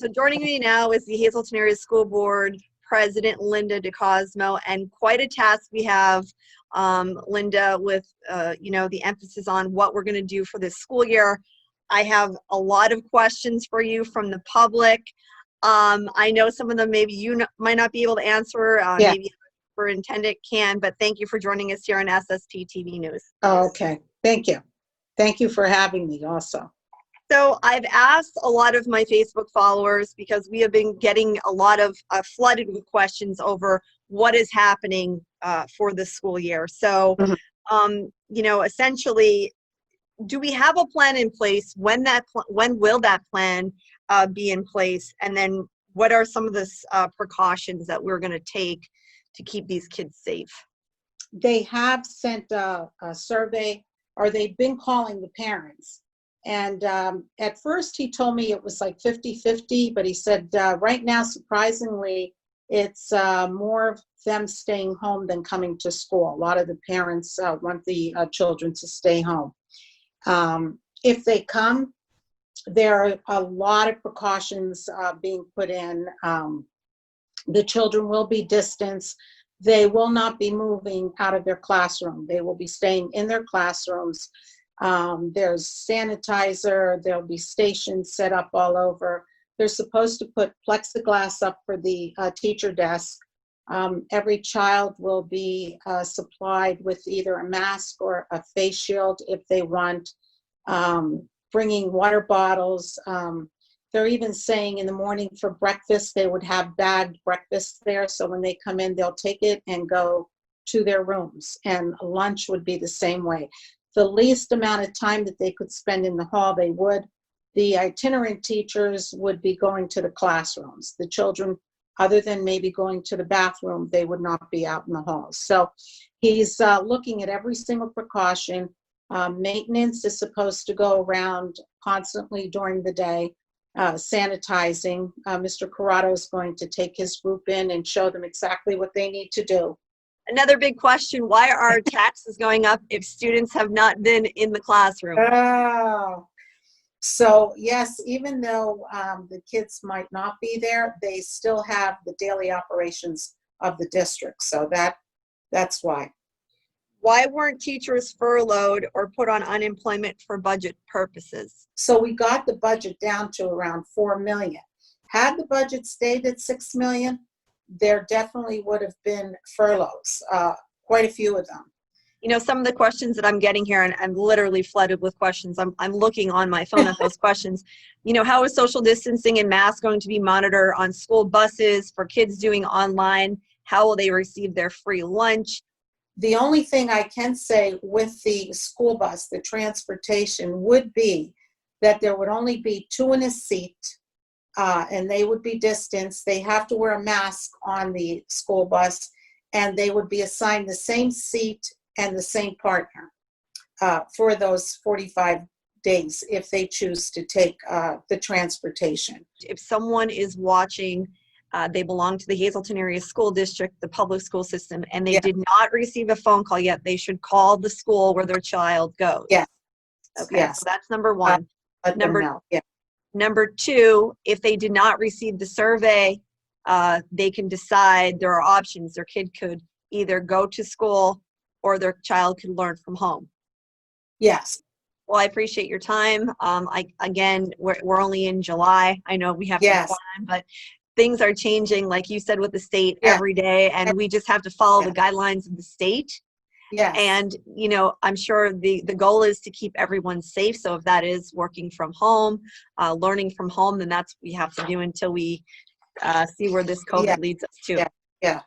So joining me now is the Hazleton Area School Board President, Linda DeCosmo, and quite a task we have, Linda, with the emphasis on what we're going to do for this school year. I have a lot of questions for you from the public. I know some of them maybe you might not be able to answer, maybe superintendent can, but thank you for joining us here on SSPTV News. Oh, okay, thank you. Thank you for having me also. So I've asked a lot of my Facebook followers, because we have been getting a lot of flooded with questions over what is happening for the school year. So, essentially, do we have a plan in place? When will that plan be in place? And then what are some of the precautions that we're going to take to keep these kids safe? They have sent a survey, or they've been calling the parents. And at first he told me it was like 50-50, but he said right now, surprisingly, it's more of them staying home than coming to school. A lot of the parents want the children to stay home. If they come, there are a lot of precautions being put in. The children will be distanced. They will not be moving out of their classroom. They will be staying in their classrooms. There's sanitizer. There'll be stations set up all over. They're supposed to put plexiglass up for the teacher desk. Every child will be supplied with either a mask or a face shield if they want. Bringing water bottles. They're even saying in the morning for breakfast, they would have bagged breakfast there. So when they come in, they'll take it and go to their rooms. And lunch would be the same way. The least amount of time that they could spend in the hall, they would. The itinerant teachers would be going to the classrooms. The children, other than maybe going to the bathroom, they would not be out in the halls. So he's looking at every single precaution. Maintenance is supposed to go around constantly during the day, sanitizing. Mr. Corrado is going to take his group in and show them exactly what they need to do. Another big question, why are taxes going up if students have not been in the classroom? Oh, so yes, even though the kids might not be there, they still have the daily operations of the district. So that's why. Why weren't teachers furloughed or put on unemployment for budget purposes? So we got the budget down to around 4 million. Had the budget stayed at 6 million, there definitely would have been furloughs, quite a few of them. Some of the questions that I'm getting here, and I'm literally flooded with questions. I'm looking on my phone at those questions. How is social distancing and masks going to be monitored on school buses for kids doing online? How will they receive their free lunch? The only thing I can say with the school bus, the transportation, would be that there would only be 2 in a seat, and they would be distanced. They have to wear a mask on the school bus, and they would be assigned the same seat and the same partner for those 45 days if they choose to take the transportation. If someone is watching, they belong to the Hazleton Area School District, the public school system, and they did not receive a phone call yet, they should call the school where their child goes. Yes. Okay, yes. So that's number one. Number 2, if they did not receive the survey, they can decide there are options. Their kid could either go to school or their child could learn from home. Yes. Well, I appreciate your time. We're only in July. I know we have to go on, but things are changing, like you said, with the state every day, and we just have to follow the guidelines of the state. Yes. And, I'm sure the goal is to keep everyone safe. So if that is working from home, learning from home, then that's what we have to do until we see where this COVID leads us to. Yeah.